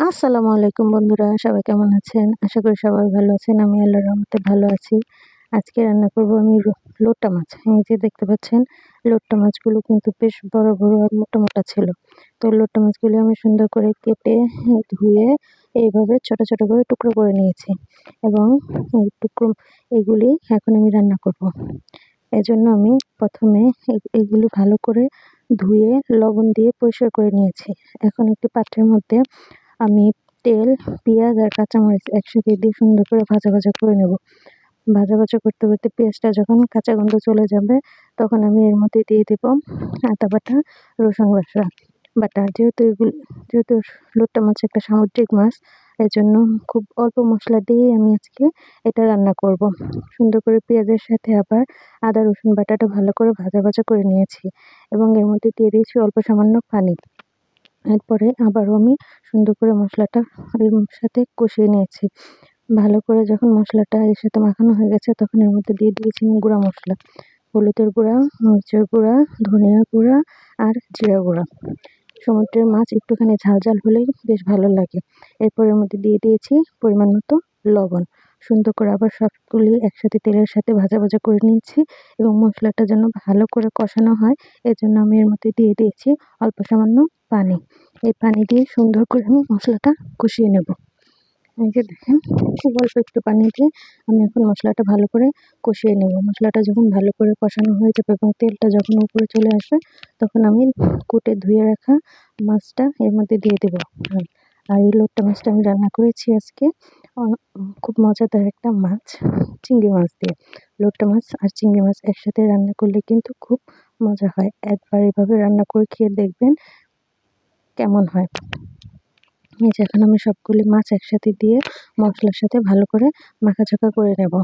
আসসালামু আলাইকুম বন্ধুরা, সবাই কেমন আছেন? আশা করি সবাই ভালো আছেন। আমি আল্লাহর রহমতে ভালো আছি। আজকে রান্না করব আমি লোট্টা মাছ। এই যে দেখতে পাচ্ছেন, লোট্টা মাছগুলো কিন্তু বেশ বড় বড় আর মোটা মোটা ছিল। তো লোট্টা মাছগুলো আমি সুন্দর করে কেটে ধুয়ে এইভাবে ছোট ছোট করে টুকরো করে নিয়েছি এবং এই টুকরো এগুলি এখন আমি রান্না করব। এজন্য আমি প্রথমে এগুলি ভালো করে ধুয়ে লবণ দিয়ে পরিষ্কার করে নিয়েছি। এখন একটি পাত্রের মধ্যে আমি তেল, পেঁয়াজ আর কাঁচামরিচ একসাথে দিয়ে সুন্দর করে ভাজা ভাজা করে নেব। ভাজা ভাজা করতে করতে পেঁয়াজটা যখন কাঁচা গন্ধ চলে যাবে, তখন আমি এর মধ্যে দিয়ে দেব আদা বাটা, রসুন বাটা। যেহেতু লোট্টা মাছ একটা সামুদ্রিক মাছ, এজন্য খুব অল্প মশলা দিয়েই আমি আজকে এটা রান্না করব। সুন্দর করে পেঁয়াজের সাথে আবার আদা রসুন বাটাটা ভালো করে ভাজা ভাজা করে নিয়েছি এবং এর মধ্যে দিয়ে দিয়েছি অল্প সামান্য পানি। এরপরে আবারও আমি সুন্দর করে মশলাটা এর সাথে কষিয়ে নিয়েছি। ভালো করে যখন মশলাটা এর সাথে মাখানো হয়ে গেছে, তখন এর মধ্যে দিয়ে দিয়েছি আমি গুঁড়া মশলা, হলুদের গুঁড়া, মরিচের গুঁড়া, ধনিয়ার গুঁড়া আর জিরা গুঁড়া। সমুদ্রের মাছ একটুখানি ঝাল ঝাল হলেই বেশ ভালো লাগে। এরপর এর মধ্যে দিয়ে দিয়েছি পরিমাণ মতো লবণ। সুন্দর করে আবার সবগুলি একসাথে তেলের সাথে ভাজা ভাজা করে নিয়েছি এবং মশলাটা যেন ভালো করে কষানো হয়, এজন্য আমি এর মধ্যে দিয়ে দিয়েছি অল্প সামান্য পানি। এই পানি দিয়ে সুন্দর করে আমি মশলাটা কষিয়ে নেব। এই যে দেখেন, খুব অল্প একটু পানি দিয়ে আমি এখন মশলাটা ভালো করে কষিয়ে নেব। মশলাটা যখন ভালো করে কষানো হয়ে যাবে এবং তেলটা যখন উপরে চলে আসবে, তখন আমি কুটে ধুয়ে রাখা মাছটা এর মধ্যে দিয়ে দেবো। আর এই লোট্টা মাছটা আমি রান্না করেছি আজকে খুব মজাদার একটা মাছ, চিংড়ি মাছ দিয়ে। লোট্টা মাছ আর চিংড়ি মাছ একসাথে রান্না করলে কিন্তু খুব মজা হয়। একবার এভাবে রান্না করে খেয়ে দেখবেন কেমন হয়। এই যে এখন আমি সবগুলি মাছ একসাথে দিয়ে মশলার সাথে ভালো করে মাখাচাকা করে নেব।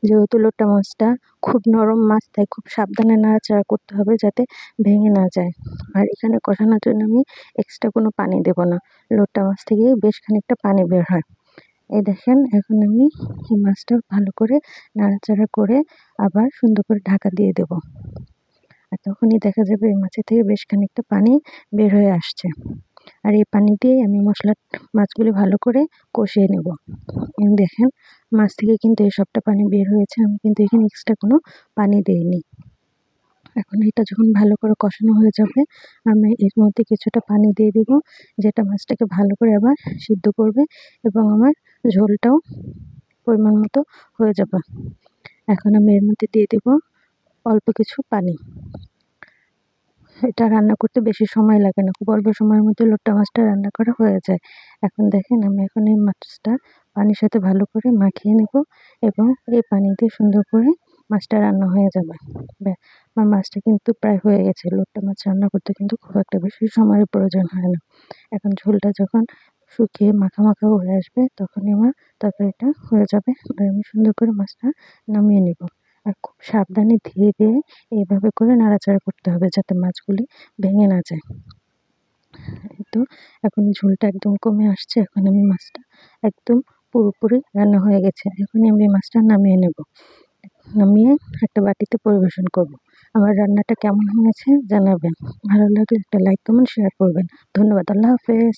যেহেতু লোট্টা মাছটা খুব নরম মাছ, তাই খুব সাবধানে নাড়াচাড়া করতে হবে যাতে ভেঙে না যায়। আর এখানে কষানোর জন্য আমি এক্সট্রা কোনো পানি দেব না। লোট্টা মাছ থেকে বেশ খানিকটা পানি বের হয়। এই দেখেন, এখন আমি এই মাছটা ভালো করে নাড়াচাড়া করে আবার সুন্দর করে ঢাকা দিয়ে দেব। আর তখনই দেখা যাবে এই মাছের থেকে বেশ খানিকটা পানি বের হয়ে আসছে। আর এই পানি দিয়ে আমি মাছগুলি ভালো করে কষিয়ে নেব। দেখেন, মাছ থেকে কিন্তু এই সবটা পানি বের হয়েছে। আমি কিন্তু এখানে এক্সট্রা কোনো পানি দেইনি। এখন এটা যখন ভালো করে কষানো হয়ে যাবে, আমি এর মধ্যে কিছুটা পানি দিয়ে দিব, যেটা মাছটাকে ভালো করে আবার সিদ্ধ করবে এবং আমার ঝোলটাও পরিমাণ মতো হয়ে যাবে। এখন আমি এর মধ্যে দিয়ে দেব অল্প কিছু পানি। এটা রান্না করতে বেশি সময় লাগে না, খুব অল্প সময়ের মধ্যে লোট্টা মাছটা রান্না করা হয়ে যায়। এখন দেখেন, আমি এখন এই মাছটা পানির সাথে ভালো করে মাখিয়ে নেব এবং এই পানি দিয়ে সুন্দর করে মাছটা রান্না হয়ে যাবে। আমার মাছটা কিন্তু প্রায় হয়ে গেছে। লোট্টা মাছ রান্না করতে কিন্তু খুব একটা বেশি সময়ের প্রয়োজন হয় না। এখন ঝোলটা যখন শুকিয়ে মাখা মাখা হয়ে আসবে, তখনই আমার তরকারিটা হয়ে যাবে আর আমি সুন্দর করে মাছটা নামিয়ে নেব। আর খুব সাবধানে ধীরে ধীরে এইভাবে করে নাড়াচাড়া করতে হবে যাতে মাছগুলি ভেঙে না যায়। তো এখন ঝোলটা একদম কমে আসছে। এখন আমি মাছটা একদম পুরোপুরি রান্না হয়ে গেছে। এখনই আমি মাছটা নামিয়ে নেব। নামিয়ে একটা বাটিতে পরিবেশন করব। আমার রান্নাটা কেমন হয়েছে জানাবেন। ভালো লাগলে একটা লাইক, কমেন্ট, শেয়ার করবেন। ধন্যবাদ। আল্লাহ হাফেজ।